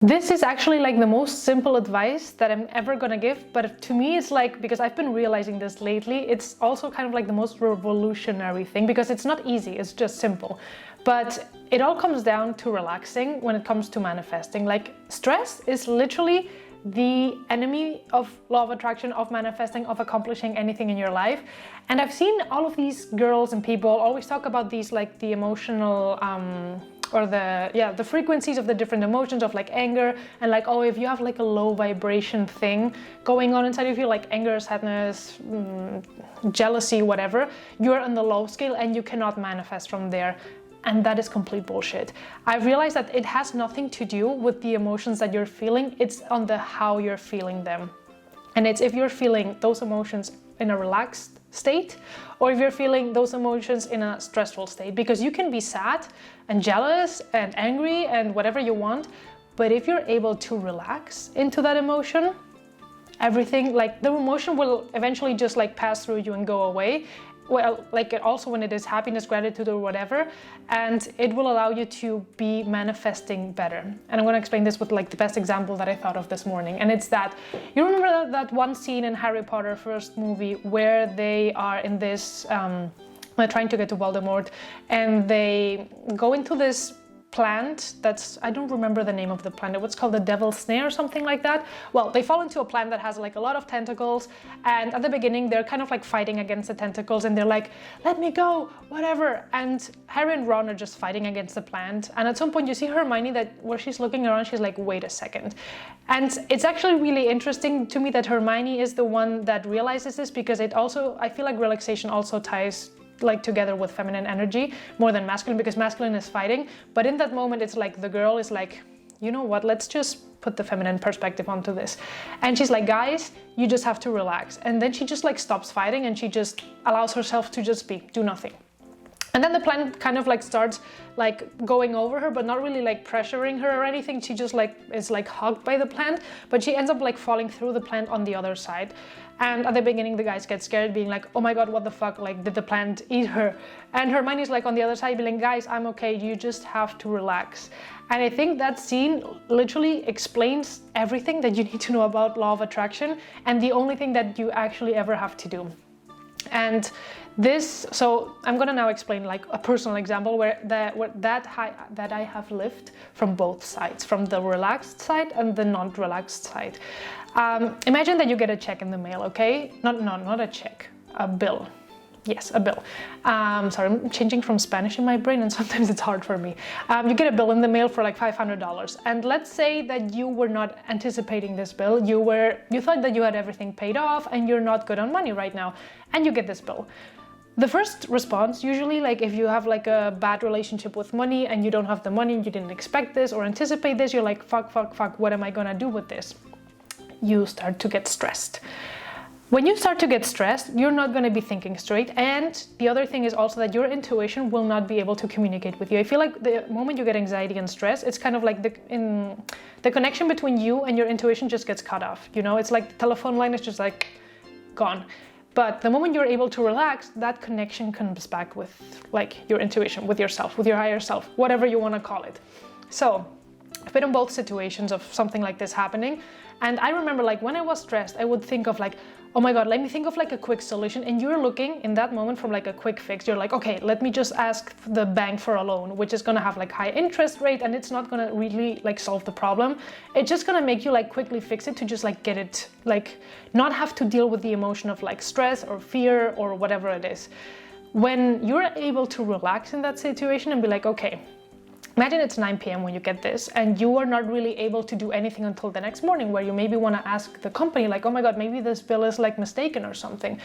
This is actually like the most simple advice that I'm ever gonna give, but to me it's like, because I've been realizing this lately, it's also kind of like the most revolutionary thing, because it's not easy, it's just simple. But it all comes down to relaxing when it comes to manifesting. Like, stress is literally the enemy of law of attraction, of manifesting, of accomplishing anything in your life. And I've seen all of these girls and people always talk about these, like the emotional or the frequencies of the different emotions of like anger, and like, oh, if you have like a low vibration thing going on inside of you, like anger, sadness, jealousy, whatever, you're on the low scale and you cannot manifest from there. And that is complete bullshit. I realized that it has nothing to do with the emotions that you're feeling, it's on the how you're feeling them. And it's if you're feeling those emotions in a relaxed state, or if you're feeling those emotions in a stressful state. Because you can be sad and jealous and angry and whatever you want, but if you're able to relax into that emotion, everything, like the emotion will eventually just like pass through you and go away. Well, like also when it is happiness, gratitude, or whatever, and it will allow you to be manifesting better. And I'm going to explain this with like the best example that I thought of this morning. And it's that, you remember that one scene in Harry Potter first movie where they are in this, they're trying to get to Voldemort, and they go into this plant that's, I don't remember the name of the plant, what's called the devil's snare or something like that. Well, they fall into a plant that has like a lot of tentacles, and at the beginning they're kind of like fighting against the tentacles, and they're like, let me go, whatever, and Harry and Ron are just fighting against the plant. And at some point you see Hermione, that where she's looking around, she's like, wait a second. And it's actually really interesting to me that Hermione is the one that realizes this, because it also, I feel like relaxation also ties like together with feminine energy more than masculine, because masculine is fighting, but in that moment it's like the girl is like, you know what, let's just put the feminine perspective onto this. And she's like, guys, you just have to relax. And then she just like stops fighting and she just allows herself to just be, do nothing. And then the plant kind of like starts like going over her, but not really like pressuring her or anything. She just like is like hugged by the plant, but she ends up like falling through the plant on the other side. And at the beginning, the guys get scared, being like, oh my God, what the fuck? Like, did the plant eat her? And Hermione's like on the other side, being like, guys, I'm okay. You just have to relax. And I think that scene literally explains everything that you need to know about law of attraction, and the only thing that you actually ever have to do. And this, so I'm gonna now explain like a personal example where that I have lived from both sides, from the relaxed side and the non-relaxed side. Imagine that you get a check in the mail, okay? Not a check, a bill. Yes, a bill. Sorry, I'm changing from Spanish in my brain, and sometimes it's hard for me. You get a bill in the mail for like $500, and let's say that you were not anticipating this bill. You thought that you had everything paid off, and you're not good on money right now, and you get this bill. The first response, usually, like if you have like a bad relationship with money and you don't have the money, you didn't expect this or anticipate this, you're like, fuck, what am I gonna do with this? You start to get stressed. When you start to get stressed, you're not going to be thinking straight. And the other thing is also that your intuition will not be able to communicate with you. I feel like the moment you get anxiety and stress, it's kind of like the connection between you and your intuition just gets cut off. You know, it's like the telephone line is just like gone. But the moment you're able to relax, that connection comes back with like your intuition, with yourself, with your higher self, whatever you want to call it. So I've been in both situations of something like this happening. And I remember like when I was stressed, I would think of like, oh my God, let me think of like a quick solution. And you're looking in that moment from like a quick fix. You're like, okay, let me just ask the bank for a loan, which is gonna have like high interest rate, and it's not gonna really like solve the problem. It's just gonna make you like quickly fix it to just like get it, like not have to deal with the emotion of like stress or fear or whatever it is. When you're able to relax in that situation and be like, okay, imagine it's 9 p.m. when you get this, and you are not really able to do anything until the next morning, where you maybe want to ask the company, like, oh my God, maybe this bill is like mistaken or something.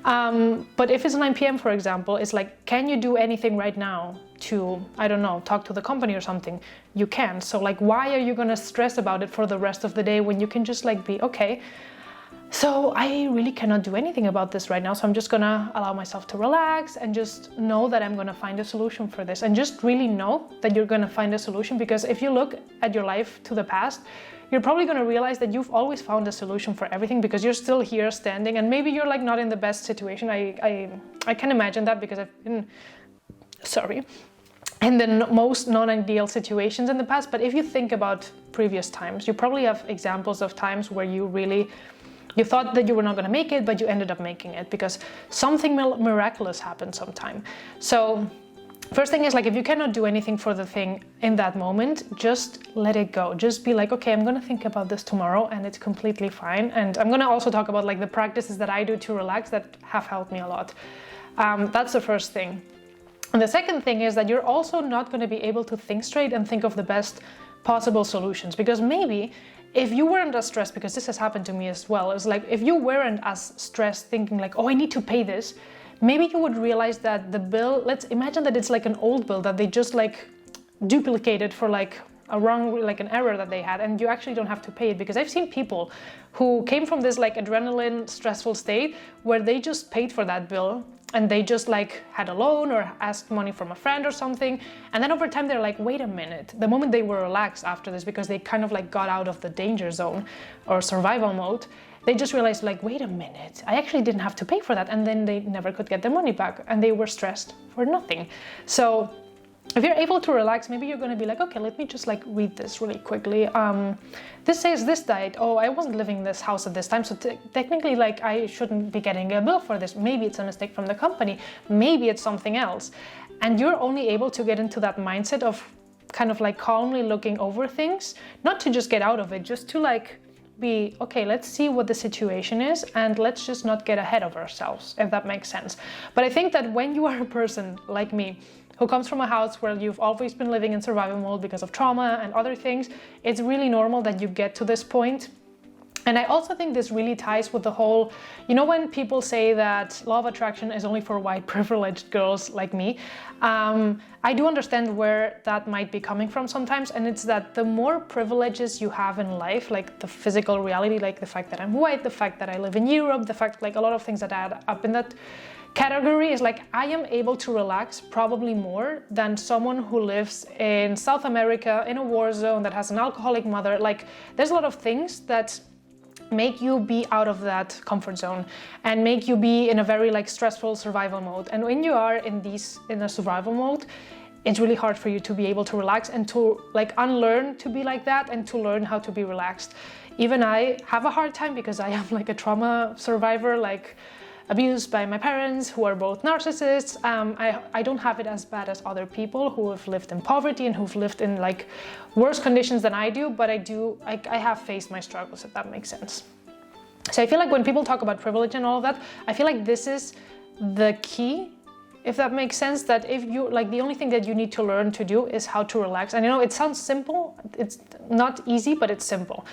But if it's 9 p.m., for example, it's like, can you do anything right now to, I don't know, talk to the company or something? You can. So like, why are you going to stress about it for the rest of the day when you can just like be, okay, so I really cannot do anything about this right now, so I'm just gonna allow myself to relax and just know that I'm gonna find a solution for this, and just really know that you're gonna find a solution. Because if you look at your life to the past, you're probably gonna realize that you've always found a solution for everything, because you're still here standing, and maybe you're like not in the best situation. I can imagine that, because I've been, in the most non-ideal situations in the past. But if you think about previous times, you probably have examples of times where you thought that you were not going to make it, but you ended up making it because something miraculous happened sometime. So first thing is, like, if you cannot do anything for the thing in that moment, just let it go. Just be like, okay, I'm going to think about this tomorrow, and it's completely fine. And I'm going to also talk about like the practices that I do to relax that have helped me a lot. That's the first thing. And the second thing is that you're also not going to be able to think straight and think of the best possible solutions, because maybe if you weren't as stressed, because this has happened to me as well, it's like if you weren't as stressed thinking like, oh, I need to pay this, maybe you would realize that the bill, let's imagine that it's like an old bill that they just like duplicated for like a wrong, like an error that they had, and you actually don't have to pay it. Because I've seen people who came from this like adrenaline stressful state where they just paid for that bill, and they just like had a loan or asked money from a friend or something, and then over time they're like, wait a minute, the moment they were relaxed after this, because they kind of like got out of the danger zone or survival mode, they just realized like, wait a minute, I actually didn't have to pay for that, and then they never could get their money back, and they were stressed for nothing. So if you're able to relax, maybe you're going to be like, okay, let me just like read this really quickly. This says this diet. Oh, I wasn't living in this house at this time, so technically like I shouldn't be getting a bill for this. Maybe it's a mistake from the company. Maybe it's something else. And you're only able to get into that mindset of kind of like calmly looking over things, not to just get out of it, just to like be, okay, let's see what the situation is, and let's just not get ahead of ourselves, if that makes sense. But I think that when you are a person like me, who comes from a house where you've always been living in survival mode because of trauma and other things, it's really normal that you get to this point. And I also think this really ties with the whole, you know, when people say that law of attraction is only for white privileged girls like me, I do understand where that might be coming from sometimes. And it's that the more privileges you have in life, like the physical reality, like the fact that I'm white, the fact that I live in Europe, the fact like a lot of things that add up in that category, is like I am able to relax probably more than someone who lives in South America in a war zone that has an alcoholic mother. Like there's a lot of things that make you be out of that comfort zone and make you be in a very like stressful survival mode. And when you are in a survival mode, it's really hard for you to be able to relax and to like unlearn to be like that and to learn how to be relaxed. Even I have a hard time because I am like a trauma survivor, like abused by my parents who are both narcissists. I don't have it as bad as other people who have lived in poverty and who've lived in like worse conditions than I do, but I have faced my struggles, if that makes sense. So I feel like when people talk about privilege and all of that, I feel like this is the key, if that makes sense, that if you like, the only thing that you need to learn to do is how to relax. And you know, it sounds simple, it's not easy, but it's simple.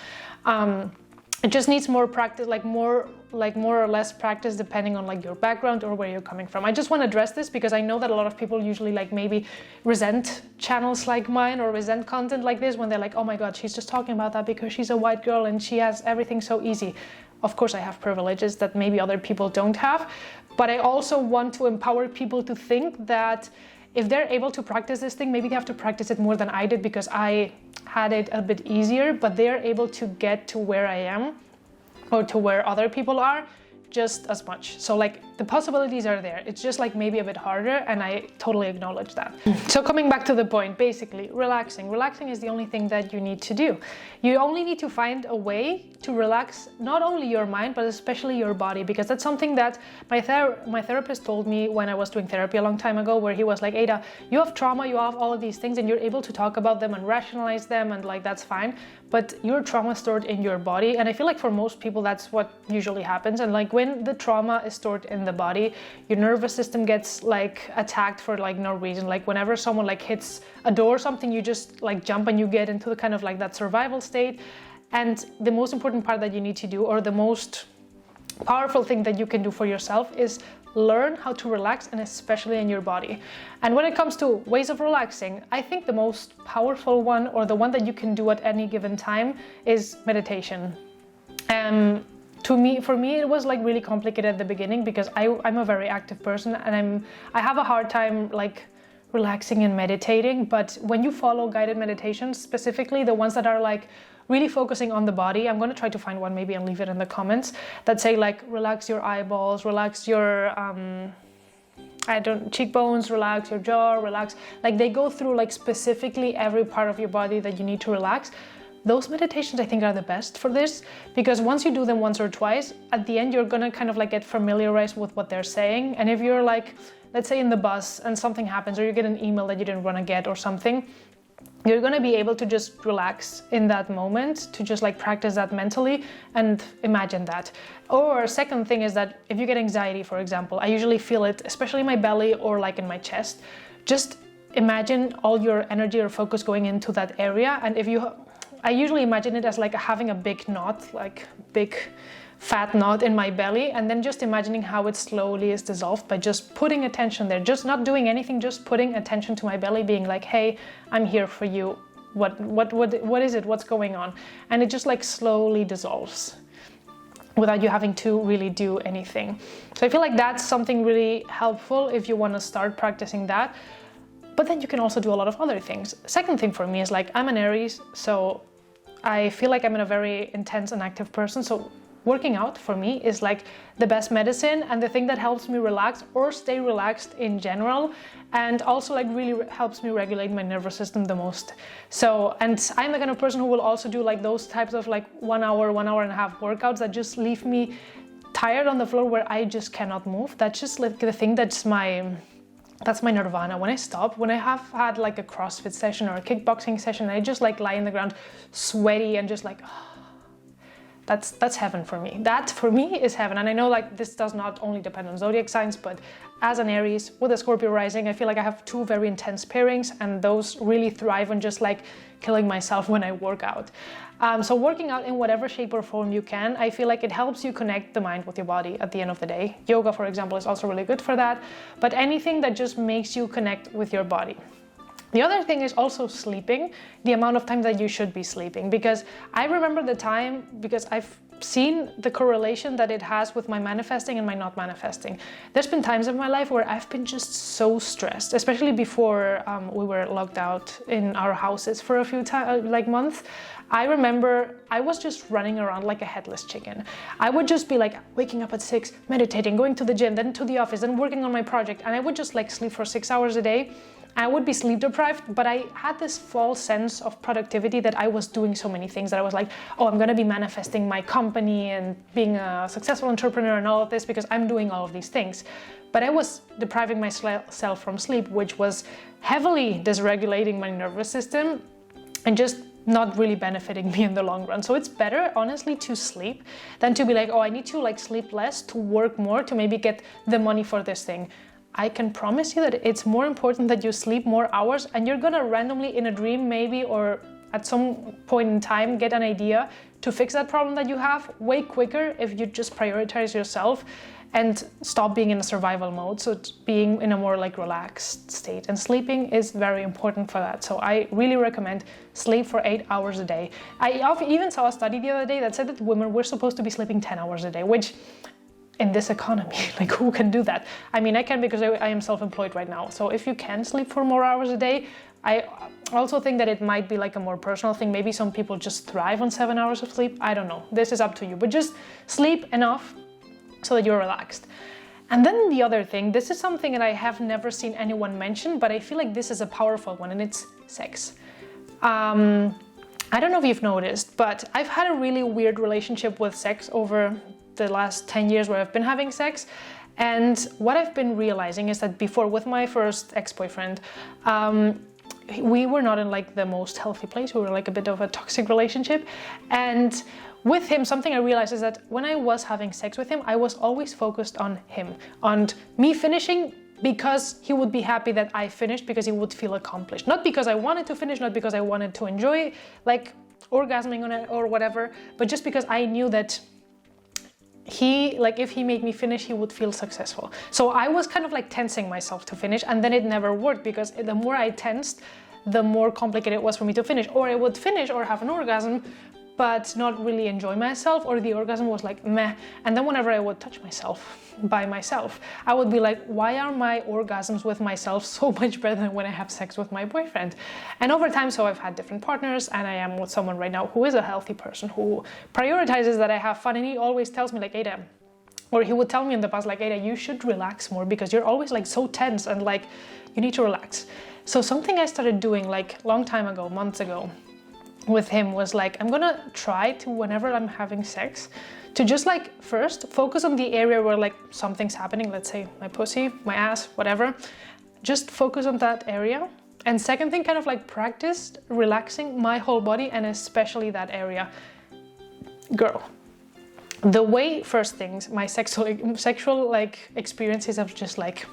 It just needs more practice, like more or less practice depending on like your background or where you're coming from. I just want to address this because I know that a lot of people usually like maybe resent channels like mine or resent content like this when they're like, oh my God, she's just talking about that because she's a white girl and she has everything so easy. Of course I have privileges that maybe other people don't have, but I also want to empower people to think that if they're able to practice this thing, maybe they have to practice it more than I did because I had it a bit easier, but they're able to get to where I am or to where other people are just as much. So like the possibilities are there. It's just like maybe a bit harder, and I totally acknowledge that. So coming back to the point, basically relaxing. Relaxing is the only thing that you need to do. You only need to find a way to relax not only your mind, but especially your body, because that's something that my therapist told me when I was doing therapy a long time ago, where he was like, Ada, you have trauma, you have all of these things, and you're able to talk about them and rationalize them, and like that's fine, but your trauma is stored in your body. And I feel like for most people that's what usually happens. And like when the trauma is stored in the body, your nervous system gets like attacked for like no reason. Like whenever someone like hits a door or something, you just like jump and you get into the kind of like that survival state. And the most important part that you need to do, or the most powerful thing that you can do for yourself, is learn how to relax, and especially in your body. And when it comes to ways of relaxing, I think the most powerful one, or the one that you can do at any given time, is meditation. For me, it was like really complicated at the beginning because I'm a very active person, and I have a hard time like relaxing and meditating. But when you follow guided meditations, specifically the ones that are like really focusing on the body, I'm going to try to find one maybe and leave it in the comments, that say like relax your eyeballs, relax your cheekbones relax, your jaw relax. Like they go through like specifically every part of your body that you need to relax. Those meditations I think are the best for this, because once you do them once or twice, at the end you're gonna kind of like get familiarized with what they're saying. And if you're like, let's say in the bus and something happens, or you get an email that you didn't want to get or something, you're gonna be able to just relax in that moment, to just like practice that mentally and imagine that. Or second thing is that if you get anxiety, for example, I usually feel it, especially in my belly or like in my chest. Just imagine all your energy or focus going into that area. And I usually imagine it as like having a big knot, like big fat knot in my belly, and then just imagining how it slowly is dissolved by just putting attention there, just not doing anything, just putting attention to my belly, being like, hey, I'm here for you. What is it? What's going on? And it just like slowly dissolves without you having to really do anything. So I feel like that's something really helpful if you want to start practicing that. But then you can also do a lot of other things. Second thing for me is like, I'm an Aries, so I feel like I'm a very intense and active person. So working out for me is like the best medicine and the thing that helps me relax or stay relaxed in general, and also like really helps me regulate my nervous system the most. So, and I'm the kind of person who will also do like those types of like 1 hour, 1.5 hours workouts that just leave me tired on the floor where I just cannot move. That's just like the thing that's my nirvana. When I stop, when I have had like a CrossFit session or a kickboxing session, I just like lie in the ground sweaty and just like, that's heaven for me. That for me is heaven. And I know like this does not only depend on zodiac signs, but as an Aries with a Scorpio rising, I feel like I have two very intense pairings, and those really thrive on just like killing myself when I work out. So working out in whatever shape or form you can, I feel like it helps you connect the mind with your body at the end of the day. Yoga, for example, is also really good for that, but anything that just makes you connect with your body. The other thing is also sleeping, the amount of time that you should be sleeping, because I remember the time, because I've seen the correlation that it has with my manifesting and my not manifesting. There's been times in my life where I've been just so stressed, especially before we were locked out in our houses for a few months. I remember I was just running around like a headless chicken. I would just be like waking up at 6, meditating, going to the gym, then to the office, then working on my project, and I would just like sleep for 6 hours a day. I would be sleep deprived, but I had this false sense of productivity that I was doing so many things, that I was like, oh, I'm gonna be manifesting my company and being a successful entrepreneur and all of this because I'm doing all of these things. But I was depriving myself from sleep, which was heavily dysregulating my nervous system and just not really benefiting me in the long run. So it's better, honestly, to sleep than to be like, oh, I need to like sleep less to work more to maybe get the money for this thing. I can promise you that it's more important that you sleep more hours, and you're gonna randomly in a dream maybe, or at some point in time, get an idea to fix that problem that you have way quicker if you just prioritize yourself and stop being in a survival mode. So being in a more like relaxed state, and sleeping is very important for that. So I really recommend sleep for 8 hours a day. I even saw a study the other day that said that women were supposed to be sleeping 10 hours a day, which in this economy, like who can do that? I mean, I can because I am self-employed right now. So if you can sleep for more hours a day, I also think that it might be like a more personal thing. Maybe some people just thrive on 7 hours of sleep. I don't know. This is up to you, but just sleep enough so that you're relaxed. And then the other thing, this is something that I have never seen anyone mention, but I feel like this is a powerful one, and it's sex. I don't know if you've noticed, but I've had a really weird relationship with sex over the last 10 years where I've been having sex. And what I've been realizing is that before, with my first ex-boyfriend, we were not in like the most healthy place. We were like a bit of a toxic relationship. And with him, something I realized is that when I was having sex with him, I was always focused on him, on me finishing, because he would be happy that I finished, because he would feel accomplished. Not because I wanted to finish, not because I wanted to enjoy like orgasming on it or whatever, but just because I knew that if he made me finish, he would feel successful. So I was kind of like tensing myself to finish, and then it never worked, because the more I tensed, the more complicated it was for me to finish. Or I would finish or have an orgasm, but not really enjoy myself, or the orgasm was like meh. And then whenever I would touch myself by myself, I would be like, why are my orgasms with myself so much better than when I have sex with my boyfriend? And over time, so I've had different partners, and I am with someone right now who is a healthy person, who prioritizes that I have fun, and he always tells me like, Ada, or he would tell me in the past, like, Ada, you should relax more because you're always like so tense and like you need to relax. So something I started doing like long time ago, months ago, with him was like, I'm gonna try to, whenever I'm having sex, to just like first focus on the area where like something's happening, let's say my pussy, my ass, whatever, just focus on that area. And second thing, kind of like practice relaxing my whole body and especially that area. Girl, the way, first things, my sexual like experiences are just like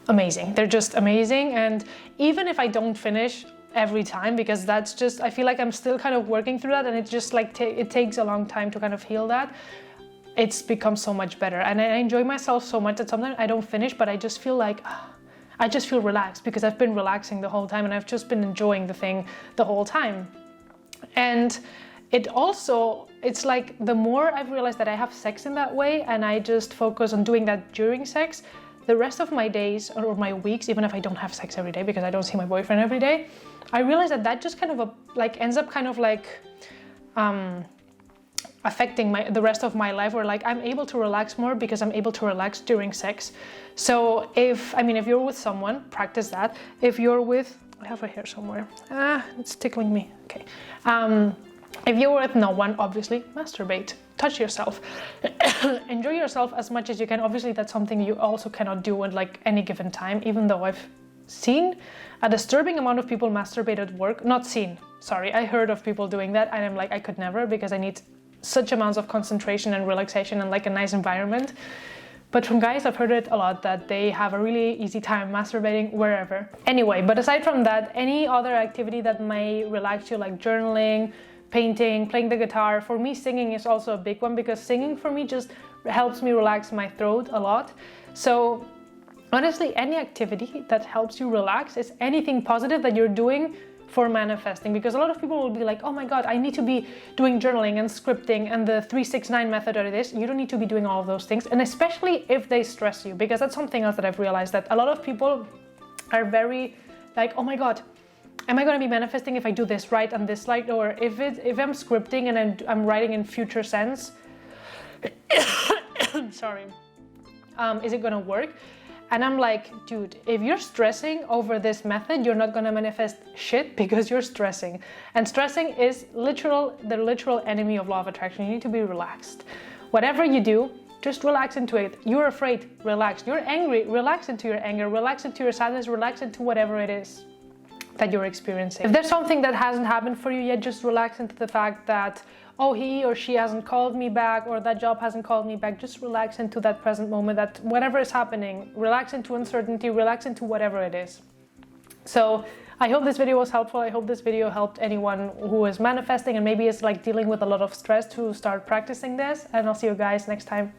amazing. They're just amazing. And even if I don't finish every time, because that's just, I feel like I'm still kind of working through that, and it's just like it takes a long time to kind of heal that. It's become so much better, and I enjoy myself so much that sometimes I don't finish, but I just feel like I just feel relaxed because I've been relaxing the whole time and I've just been enjoying the thing the whole time. And it also, it's like the more I've realized that I have sex in that way and I just focus on doing that during sex, the rest of my days or my weeks, even if I don't have sex every day because I don't see my boyfriend every day, I realize that that just kind of like ends up kind of like affecting the rest of my life, where like I'm able to relax more because I'm able to relax during sex. So if you're with someone, practice that. If you're with, I have it here somewhere. It's tickling me. Okay. If you're with no one, obviously masturbate, touch yourself, enjoy yourself as much as you can. Obviously that's something you also cannot do at like any given time, even though I've seen a disturbing amount of people masturbate at work. Not seen, sorry, I heard of people doing that and I'm like, I could never, because I need such amounts of concentration and relaxation and like a nice environment. But from guys, I've heard it a lot that they have a really easy time masturbating wherever. Anyway, but aside from that, any other activity that may relax you, like journaling, painting, playing the guitar. For me, singing is also a big one because singing for me just helps me relax my throat a lot. So honestly, any activity that helps you relax is anything positive that you're doing for manifesting, because a lot of people will be like, oh my god, I need to be doing journaling and scripting and the 3-6-9 method or this. You don't need to be doing all of those things, and especially if they stress you, because that's something else that I've realized, that a lot of people are very like, oh my god, am I going to be manifesting if I do this right and this right? Or if I'm scripting and I'm writing in future sense, sorry, is it going to work? And I'm like, dude, if you're stressing over this method, you're not going to manifest shit because you're stressing. And stressing is the literal enemy of law of attraction. You need to be relaxed. Whatever you do, just relax into it. You're afraid, relax. You're angry, relax into your anger, relax into your sadness, relax into whatever it is that you're experiencing. If there's something that hasn't happened for you yet, just relax into the fact that, oh, he or she hasn't called me back, or that job hasn't called me back. Just relax into that present moment, that whatever is happening, relax into uncertainty, relax into whatever it is. So I hope this video was helpful. I hope this video helped anyone who is manifesting and maybe is like dealing with a lot of stress to start practicing this. And I'll see you guys next time.